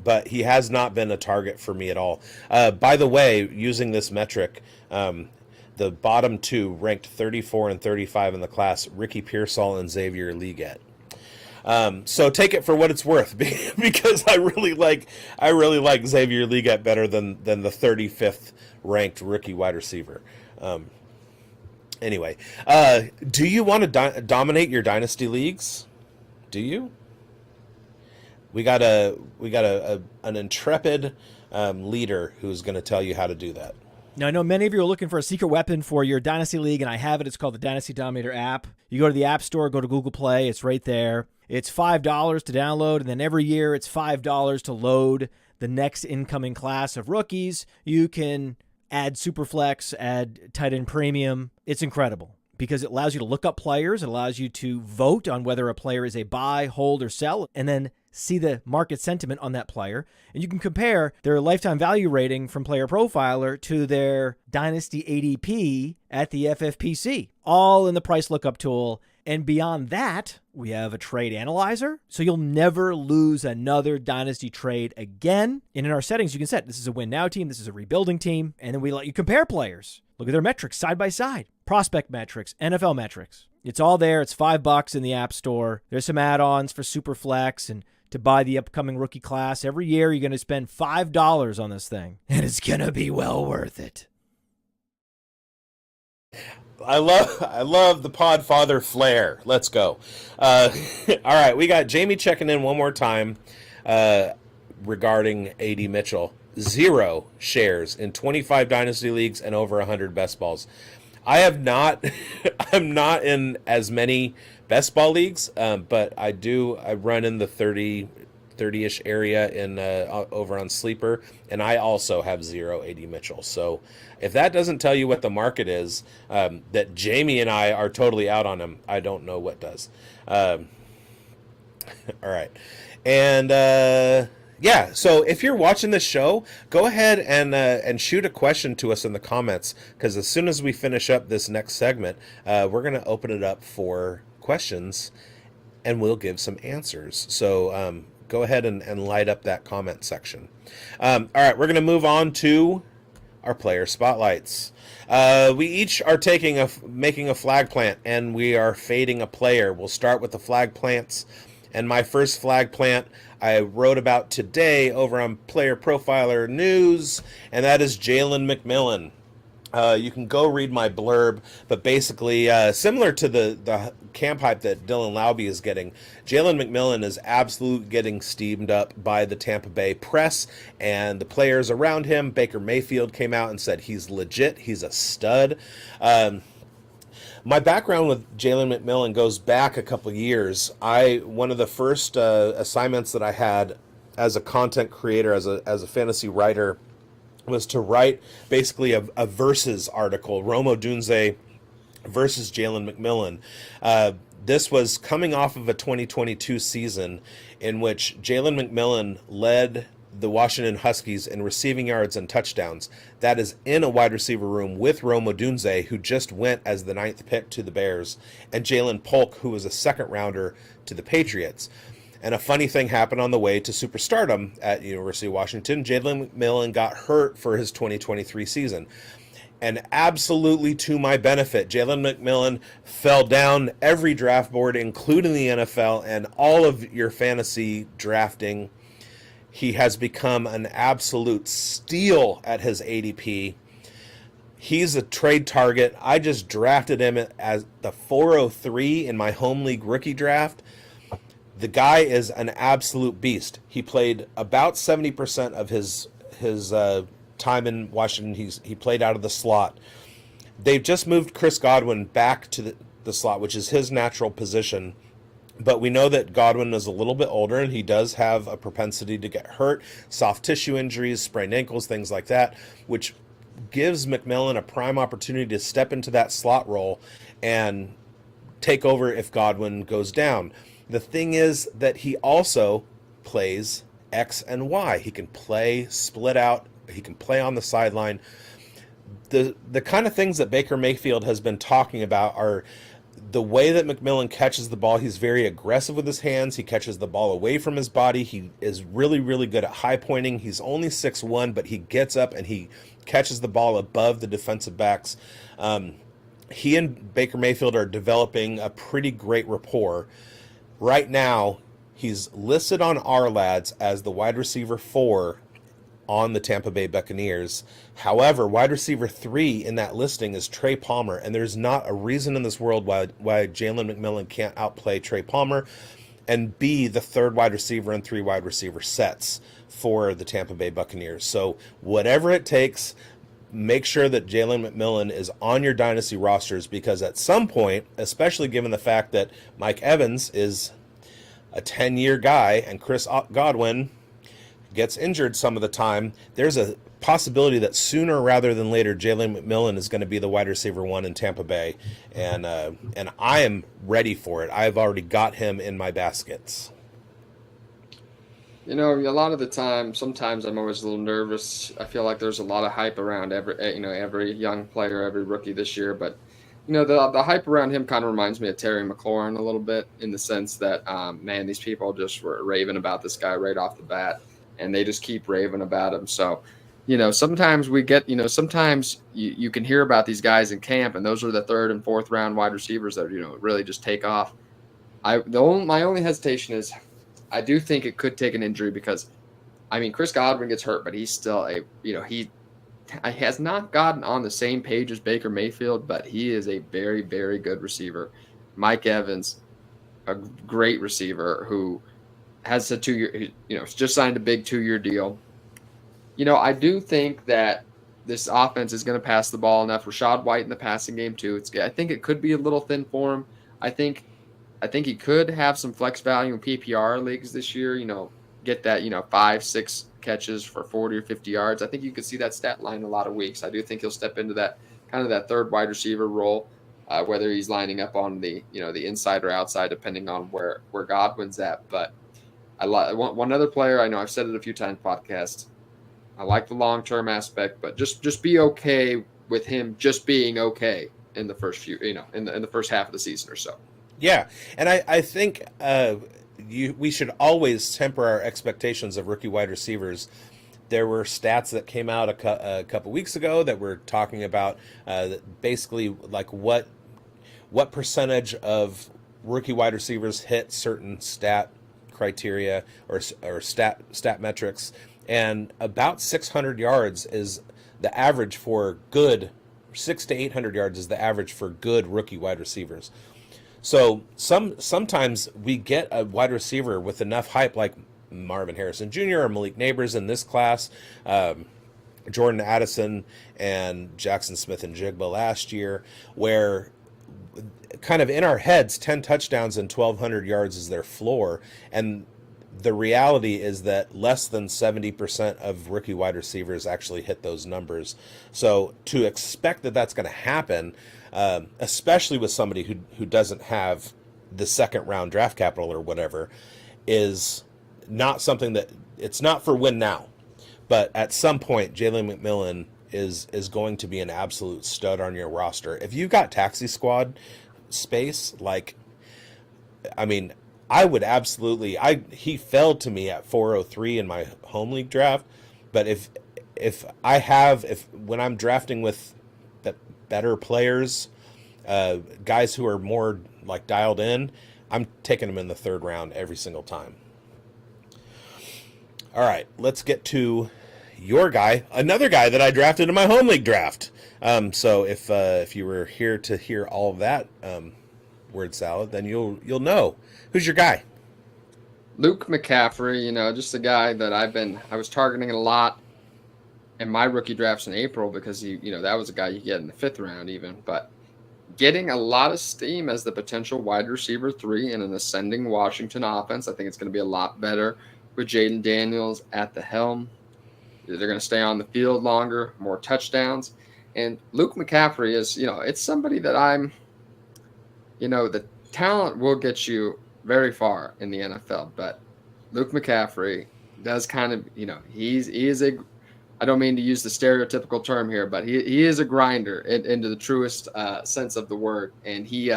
But he has not been a target for me at all. By the way, using this metric, the bottom two ranked 34 and 35 in the class, Ricky Pearsall and Xavier Leggett. So take it for what it's worth, because I really like Xavier Leggett better than the 35th ranked rookie wide receiver. Anyway, do you want to dominate your dynasty leagues? Do you? We got an intrepid leader who's going to tell you how to do that. Now, I know many of you are looking for a secret weapon for your Dynasty League, and I have it. It's called the Dynasty Dominator app. You go to the App Store, go to Google Play. It's right there. It's $5 to download, and then every year it's $5 to load the next incoming class of rookies. You can add Superflex, add tight end premium. It's incredible because it allows you to look up players. It allows you to vote on whether a player is a buy, hold, or sell, and then see the market sentiment on that player. And you can compare their lifetime value rating from Player Profiler to their Dynasty ADP at the FFPC, all in the price lookup tool. And beyond that, we have a trade analyzer, so you'll never lose another Dynasty trade again. And in our settings, you can set this is a win now team, this is a rebuilding team, and then we let you compare players. Look at their metrics side by side, prospect metrics, NFL metrics. It's all there. It's $5 in the App Store. There's some add-ons for Superflex and to buy the upcoming rookie class. Every year, you're going to spend $5 on this thing, and it's going to be well worth it. I love the Podfather flair. Let's go. All right, we got Jamie checking in one more time regarding A.D. Mitchell. 0 shares in 25 Dynasty Leagues and over 100 best balls. I'm not in as many best ball leagues, but I run in the 30-ish area in over on Sleeper, and I also have 0 A.D. Mitchell. So if that doesn't tell you what the market is, that Jamie and I are totally out on him, I don't know what does. All right. And yeah, so if you're watching this show, go ahead and shoot a question to us in the comments, because as soon as we finish up this next segment, we're going to open it up for questions, and we'll give some answers. So go ahead and light up that comment section. All right, we're going to move on to our player spotlights. We each are making a flag plant, and we are fading a player. We'll start with the flag plants. And my first flag plant I wrote about today over on Player Profiler News, and that is Jalen McMillan. You can go read my blurb, but basically, similar to the camp hype that Dylan Laube is getting, Jalen McMillan is absolutely getting steamed up by the Tampa Bay press and the players around him. Baker Mayfield came out and said he's legit, he's a stud. My background with Jalen McMillan goes back a couple years. One of the first assignments that I had as a content creator, as a fantasy writer, was to write basically a versus article, Rome Odunze versus Jalen McMillan. This was coming off of a 2022 season in which Jalen McMillan led the Washington Huskies in receiving yards and touchdowns. That is in a wide receiver room with Rome Odunze, who just went as the 9th pick to the Bears, and Jalen Polk, who was a second rounder to the Patriots. And a funny thing happened on the way to superstardom at University of Washington. Jalen McMillan got hurt for his 2023 season. And absolutely to my benefit, Jalen McMillan fell down every draft board, including the NFL, and all of your fantasy drafting He has become an absolute steal at his ADP. He's a trade target. I just drafted him as the 403 in my home league rookie draft. The guy is an absolute beast. He played about 70% of his time in Washington. He played out of the slot. They've just moved Chris Godwin back to the slot, which is his natural position. But we know that Godwin is a little bit older, and he does have a propensity to get hurt, soft tissue injuries, sprained ankles, things like that, which gives McMillan a prime opportunity to step into that slot role and take over if Godwin goes down. The thing is that he also plays X and Y. He can play split out. He can play on the sideline. The kind of things that Baker Mayfield has been talking about are the way that McMillan catches the ball. He's very aggressive with his hands. He catches the ball away from his body. He is really, really good at high pointing. He's only 6'1", but he gets up and he catches the ball above the defensive backs. He and Baker Mayfield are developing a pretty great rapport. Right now, he's listed on our lads as the wide receiver 4 on the Tampa Bay Buccaneers. However, wide receiver 3 in that listing is Trey Palmer, and there's not a reason in this world why Jalen McMillan can't outplay Trey Palmer and be the 3rd wide receiver in 3 wide receiver sets for the Tampa Bay Buccaneers. So whatever it takes, make sure that Jalen McMillan is on your dynasty rosters, because at some point, especially given the fact that Mike Evans is a 10-year guy and Chris Godwin gets injured some of the time, there's a possibility that sooner rather than later Jalen McMillan is going to be the wide receiver 1 in Tampa Bay, and I am ready for it. I've already got him in my baskets. You know, a lot of the time, sometimes I'm always a little nervous. I feel like there's a lot of hype around every young player, every rookie this year. But, you know, the hype around him kind of reminds me of Terry McLaurin a little bit, in the sense that, man, these people just were raving about this guy right off the bat, and they just keep raving about him. So, you know, sometimes sometimes you can hear about these guys in camp, and those are the 3rd and 4th round wide receivers that, you know, really just take off. My only hesitation is, I do think it could take an injury, because, I mean, Chris Godwin gets hurt, but he's still he has not gotten on the same page as Baker Mayfield, but he is a very, very good receiver. Mike Evans, a great receiver who has a 2-year, you know, just signed a big 2-year deal. You know, I do think that this offense is going to pass the ball enough. Rashad White in the passing game too. I think it could be a little thin for him. I think he could have some flex value in PPR leagues this year, you know, get that, you know, 5-6 catches for 40 or 50 yards. I think you could see that stat line a lot of weeks. I do think he'll step into that kind of that 3rd wide receiver role, whether he's lining up on the, you know, the inside or outside, depending on where Godwin's at. But I one other player, I know I've said it a few times podcast, I like the long-term aspect, but just be okay with him just being okay in the first few, you know, in the first half of the season or so. Yeah, and I think we should always temper our expectations of rookie wide receivers. There were stats that came out a couple weeks ago that were talking about basically like what percentage of rookie wide receivers hit certain stat criteria or stat metrics, and about 600 yards is the average for good. 600 to 800 yards is the average for good rookie wide receivers. So sometimes we get a wide receiver with enough hype, like Marvin Harrison Jr. or Malik Neighbors in this class, Jordan Addison and Jackson Smith and Jigba last year, where kind of in our heads 10 touchdowns and 1,200 yards is their floor, and the reality is that less than 70% of rookie wide receivers actually hit those numbers. So to expect that that's going to happen, especially with somebody who doesn't have the 2nd round draft capital or whatever, is not something that, it's not for win now. But at some point, Jalen McMillan is going to be an absolute stud on your roster. If you've got taxi squad space, like, I mean, I would absolutely, he fell to me at 403 in my home league draft, but if when I'm drafting with better players, guys who are more like dialed in, I'm taking them in the 3rd round every single time. All right, let's get to your guy, another guy that I drafted in my home league draft. So if you were here to hear all of that word salad, then you'll know who's your guy. Luke McCaffrey, just a guy that I was targeting a lot in my rookie drafts in April because that was a guy you get in the 5th round even, but getting a lot of steam as the potential wide receiver 3 in an ascending Washington offense. I think it's going to be a lot better with Jaden Daniels at the helm. They're going to stay on the field longer, more touchdowns. And Luke McCaffrey is, it's somebody that the talent will get you very far in the NFL, but Luke McCaffrey does kind of, he is I don't mean to use the stereotypical term here, but he is a grinder into the truest sense of the word. And he,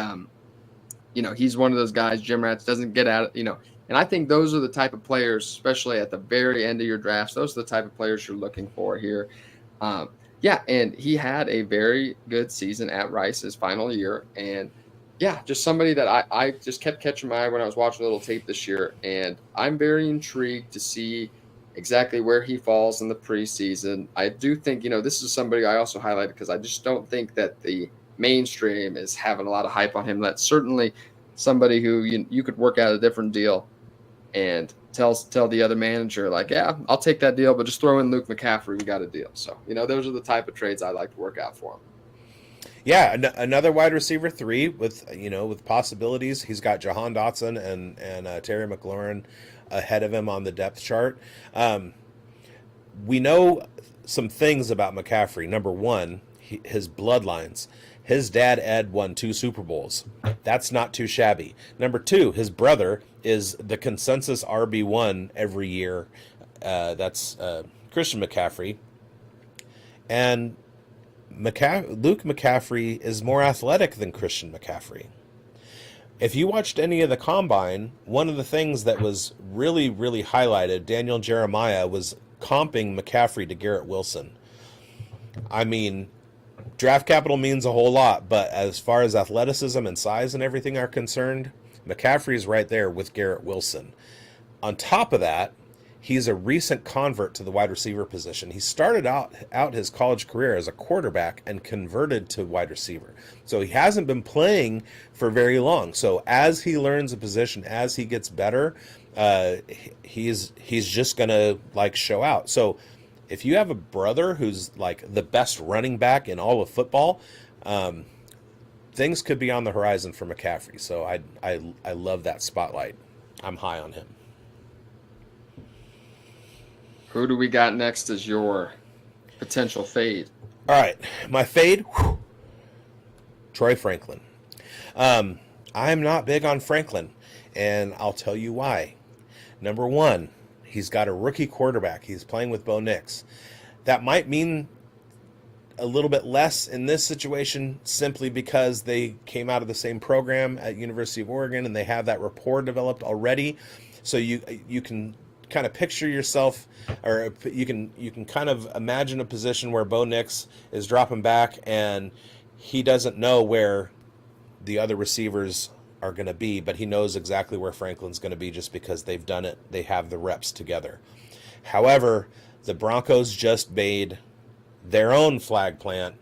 he's one of those guys, Jim Rats doesn't get at it, and I think those are the type of players, especially at the very end of your drafts, those are the type of players you're looking for here. And he had a very good season at Rice's final year. And just somebody that I just kept catching my eye when I was watching a little tape this year. And I'm very intrigued to see exactly where he falls in the preseason. I do think, this is somebody I also highlighted because I just don't think that the mainstream is having a lot of hype on him. That's certainly somebody who you could work out a different deal and tell the other manager, like, yeah, I'll take that deal, but just throw in Luke McCaffrey. We got a deal. So, those are the type of trades I like to work out for him. Yeah, another wide receiver 3 with possibilities. He's got Jahan Dotson and Terry McLaurin ahead of him on the depth chart. We know some things about McCaffrey. Number one, his bloodlines. His dad, Ed, won 2 Super Bowls. That's not too shabby. Number 2, his brother is the consensus RB1 every year. That's Christian McCaffrey. And Luke McCaffrey is more athletic than Christian McCaffrey. If you watched any of the combine, one of the things that was really, really highlighted, Daniel Jeremiah was comping McCaffrey to Garrett Wilson. I mean, draft capital means a whole lot, but as far as athleticism and size and everything are concerned, McCaffrey's right there with Garrett Wilson. On top of that, he's a recent convert to the wide receiver position. He started out his college career as a quarterback and converted to wide receiver. So he hasn't been playing for very long. So as he learns a position, as he gets better, he's just going to show out. So if you have a brother who's the best running back in all of football, things could be on the horizon for McCaffrey. So I love that spotlight. I'm high on him. Who do we got next as your potential fade? All right, my fade, Troy Franklin. I'm not big on Franklin, and I'll tell you why. Number one, he's got a rookie quarterback. He's playing with Bo Nix. That might mean a little bit less in this situation simply because they came out of the same program at University of Oregon and they have that rapport developed already. So you can kind of picture yourself, or you can kind of imagine a position where Bo Nix is dropping back and he doesn't know where the other receivers are going to be, but he knows exactly where Franklin's going to be just because they've done it. They have the reps together. However, the Broncos just made their own flag plant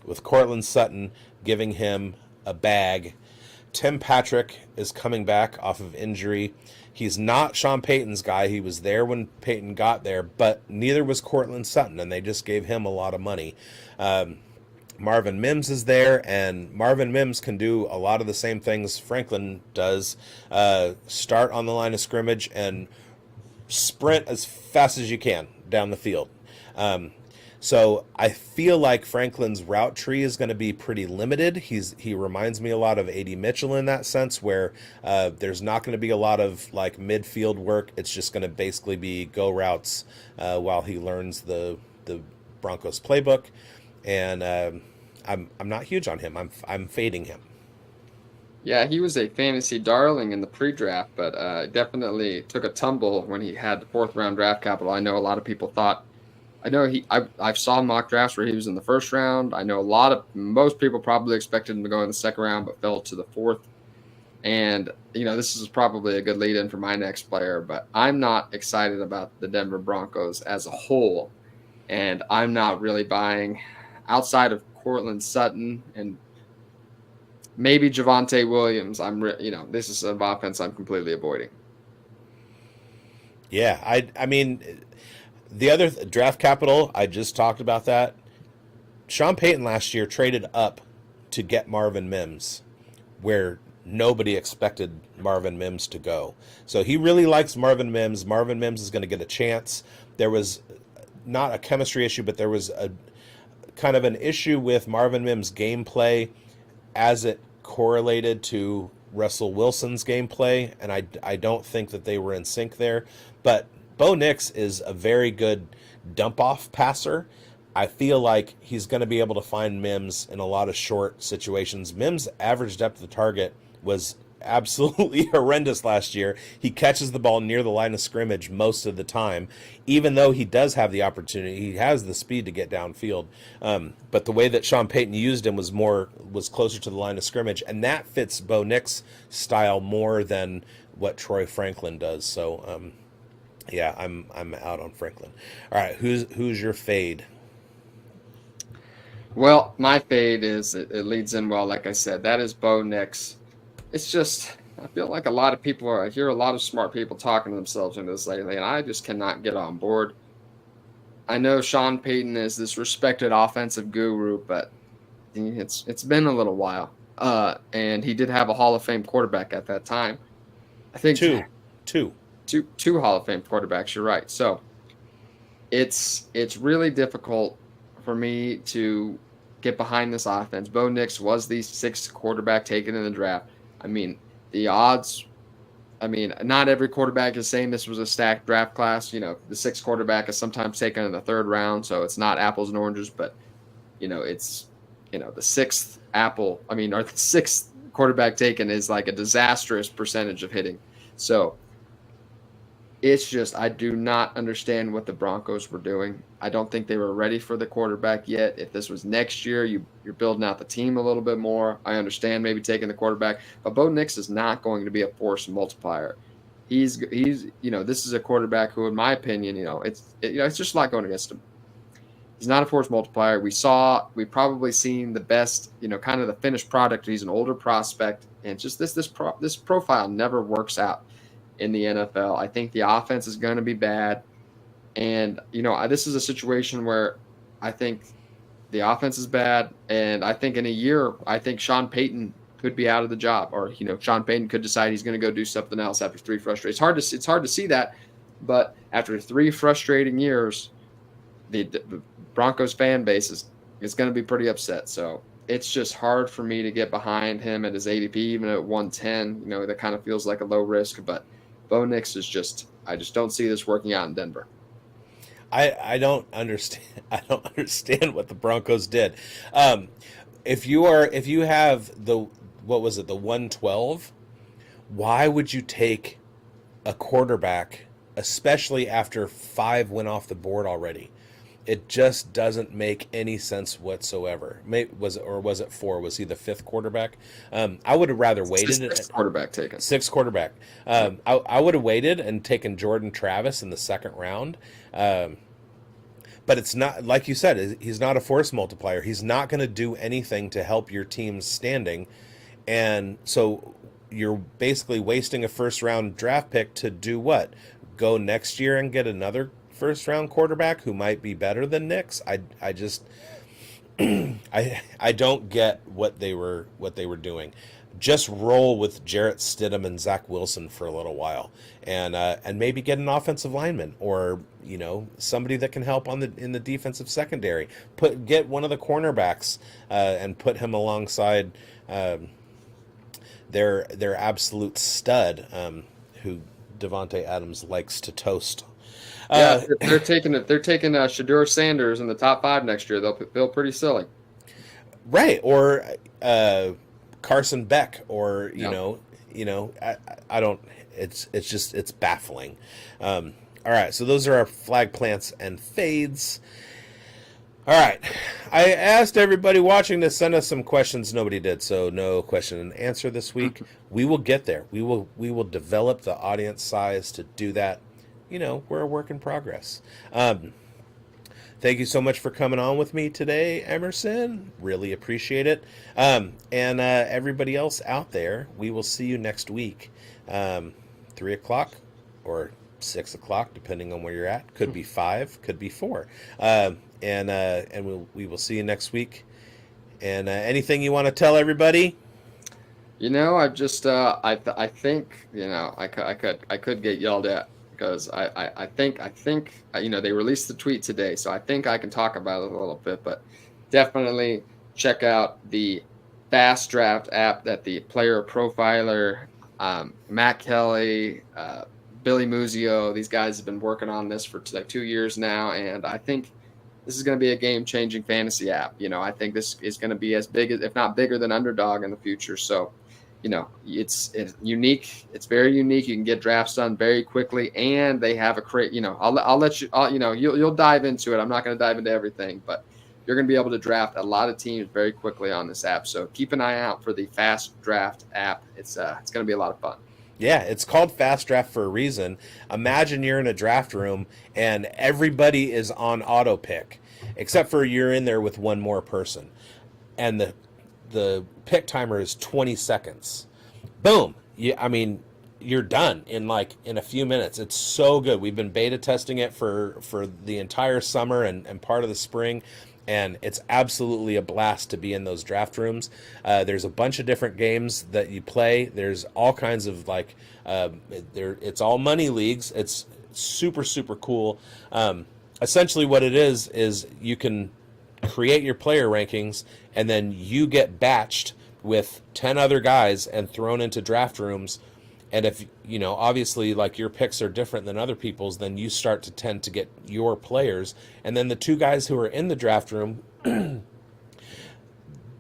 with Cortland Sutton giving him a bag. Tim Patrick is coming back off of injury. He's not Sean Payton's guy. He was there when Payton got there, but neither was Cortland Sutton, and they just gave him a lot of money. Marvin Mims is there, and Marvin Mims can do a lot of the same things Franklin does. Start on the line of scrimmage and sprint as fast as you can down the field. So I feel like Franklin's route tree is going to be pretty limited. He reminds me a lot of A.D. Mitchell in that sense, where there's not going to be a lot of midfield work. It's just going to basically be go routes while he learns the Broncos playbook. And I'm not huge on him. I'm fading him. Yeah, he was a fantasy darling in the pre-draft, but definitely took a tumble when he had the 4th round draft capital. I know a lot of people thought. I saw mock drafts where he was in the 1st round. I know most people probably expected him to go in the 2nd round, but fell to the 4th. And, this is probably a good lead in for my next player, but I'm not excited about the Denver Broncos as a whole. And I'm not really buying outside of Cortland Sutton and maybe Javonte Williams. This is an offense I'm completely avoiding. Yeah, I mean, the other draft capital, I just talked about that. Sean Payton last year traded up to get Marvin Mims, where nobody expected Marvin Mims to go. So he really likes Marvin Mims. Marvin Mims is going to get a chance. There was not a chemistry issue, but there was a kind of an issue with Marvin Mims' gameplay as it correlated to Russell Wilson's gameplay, and I don't think that they were in sync there. But Bo Nix is a very good dump-off passer. I feel like he's going to be able to find Mims in a lot of short situations. Mims' average depth of target was absolutely horrendous last year. He catches the ball near the line of scrimmage most of the time, even though he does have the opportunity. He has the speed to get downfield. But the way that Sean Payton used him was closer to the line of scrimmage, and that fits Bo Nix' style more than what Troy Franklin does. So, yeah, I'm out on Franklin. All right, who's your fade? Well, my fade is it leads in well, like I said, that is Bo Nix. It's just I feel like I hear a lot of smart people talking to themselves into this lately, and I just cannot get on board. I know Sean Payton is this respected offensive guru, but it's been a little while. And he did have a Hall of Fame quarterback at that time. I think Two Hall of Fame quarterbacks. You're right. So it's really difficult for me to get behind this offense. Bo Nix was the sixth quarterback taken in the draft. I mean, the odds. Not every quarterback is saying this was a stacked draft class. The sixth quarterback is sometimes taken in the third round, so it's not apples and oranges. But it's the sixth or the sixth quarterback taken is like a disastrous percentage of hitting. So it's just I do not understand what the Broncos were doing. I don't think they were ready for the quarterback yet. If this was next year, you're building out the team a little bit more. I understand maybe taking the quarterback, but Bo Nix is not going to be a force multiplier. He's this is a quarterback who, in my opinion, it's just a lot going against him. He's not a force multiplier. We've probably seen the best, kind of the finished product. He's an older prospect, and just this profile never works out in the NFL. I think the offense is going to be bad. And, this is a situation where I think the offense is bad. And I think in a year, I think Sean Payton could be out of the job, or, Sean Payton could decide he's going to go do something else after three frustrating. It's hard to see that. But after 3 frustrating years, the Broncos fan base is going to be pretty upset. So it's just hard for me to get behind him at his ADP, even at 110. That kind of feels like a low risk, but Bo Nix is I just don't see this working out in Denver. I don't understand. I don't understand what the Broncos did. If you have the 112, why would you take a quarterback, especially after 5 went off the board already? It just doesn't make any sense whatsoever. Was it 4? Was he the 5th quarterback? I would have rather waited. Sixth quarterback taken. 6th quarterback. I would have waited and taken Jordan Travis in the 2nd round. But it's not, like you said, he's not a force multiplier. He's not going to do anything to help your team's standing. And so you're basically wasting a 1st-round draft pick to do what? Go next year and get another 1st-round quarterback who might be better than Nix. I just I don't get what they were doing. Just roll with Jarrett Stidham and Zach Wilson for a little while, and maybe get an offensive lineman or somebody that can help in the defensive secondary. Get one of the cornerbacks and put him alongside their absolute stud, who Devontae Adams likes to toast. They're taking Shedeur Sanders in the top 5 next year. They'll feel pretty silly, right? Or Carson Beck, or I don't. It's baffling. All right, so those are our flag plants and fades. All right. I asked everybody watching to send us some questions. Nobody did, so no question and answer this week. We will get there. We will develop the audience size to do that. You know, we're a work in progress. Thank you so much for coming on with me today, Emerson. Really appreciate it. And everybody else out there, we will see you next week. 3 o'clock or 6 o'clock, depending on where you're at. Could be 5, could be 4. And we will see you next week. And anything you want to tell everybody? You know, I just I think, you know, I could get yelled at because I think you know, they released the tweet today, so I think I can talk about it a little bit, but definitely check out the Fast Draft app that the player profiler, Matt Kelly, Billy Muzio, these guys have been working on this for like 2 years now, and I think this is going to be a game-changing fantasy app. You know, I think this is going to be as big as, if not bigger than Underdog in the future. So, you know, it's unique. It's very unique. You can get drafts done very quickly, and they have a you know, I'll let you, you know, you'll dive into it. I'm not going to dive into everything, but you're going to be able to draft a lot of teams very quickly on this app. So keep an eye out for the Fast Draft app. It's going to be a lot of fun. Yeah, it's called Fast Draft for a reason. Imagine you're in a draft room and everybody is on auto pick, except for you're in there with one more person. And the pick timer is 20 seconds. Boom. I mean, you're done in a few minutes. It's so good. We've been beta testing it for the entire summer and part of the spring. And it's absolutely a blast to be in those draft rooms. There's a bunch of different games that you play. There's all kinds of it's all money leagues. It's super, super cool. Essentially what it is you can create your player rankings and then you get batched with 10 other guys and thrown into draft rooms. And if, you know, obviously like your picks are different than other people's, then you start to tend to get your players. And then the two guys who are in the draft room,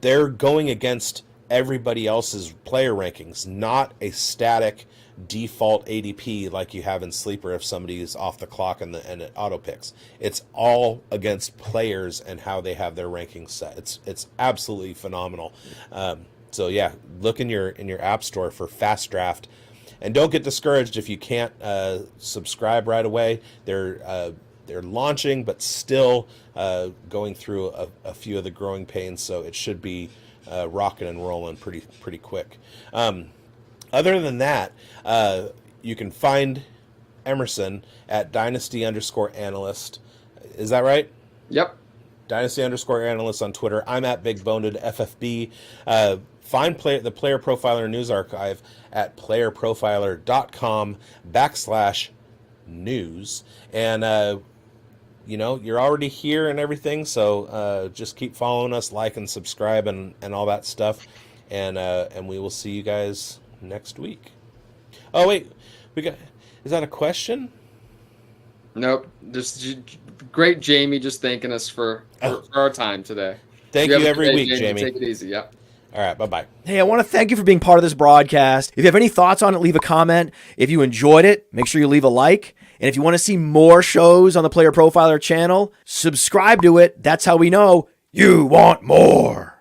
they're going against everybody else's player rankings, not a static default ADP like you have in Sleeper if somebody is off the clock and it auto picks. It's all against players and how they have their rankings set. It's absolutely phenomenal. So yeah, look in your app store for Fast Draft. And don't get discouraged if you can't subscribe right away. They're launching, but still going through a few of the growing pains. So it should be rocking and rolling pretty quick. Other than that, you can find Emerson at Dynasty_analyst. Is that right? Yep. Dynasty_analyst on Twitter. I'm at BigBonedFFB. Find the Player Profiler News Archive at playerprofiler.com/news. And, you know, you're already here and everything, so just keep following us, like and subscribe and all that stuff. And we will see you guys next week. Oh, wait. Is that a question? Nope. Just great Jamie just thanking us for our time today. Thank you every week, Jamie. Take it easy. Yep. All right, bye-bye. Hey, I want to thank you for being part of this broadcast. If you have any thoughts on it, leave a comment. If you enjoyed it, make sure you leave a like. And if you want to see more shows on the Player Profiler channel, subscribe to it. That's how we know you want more.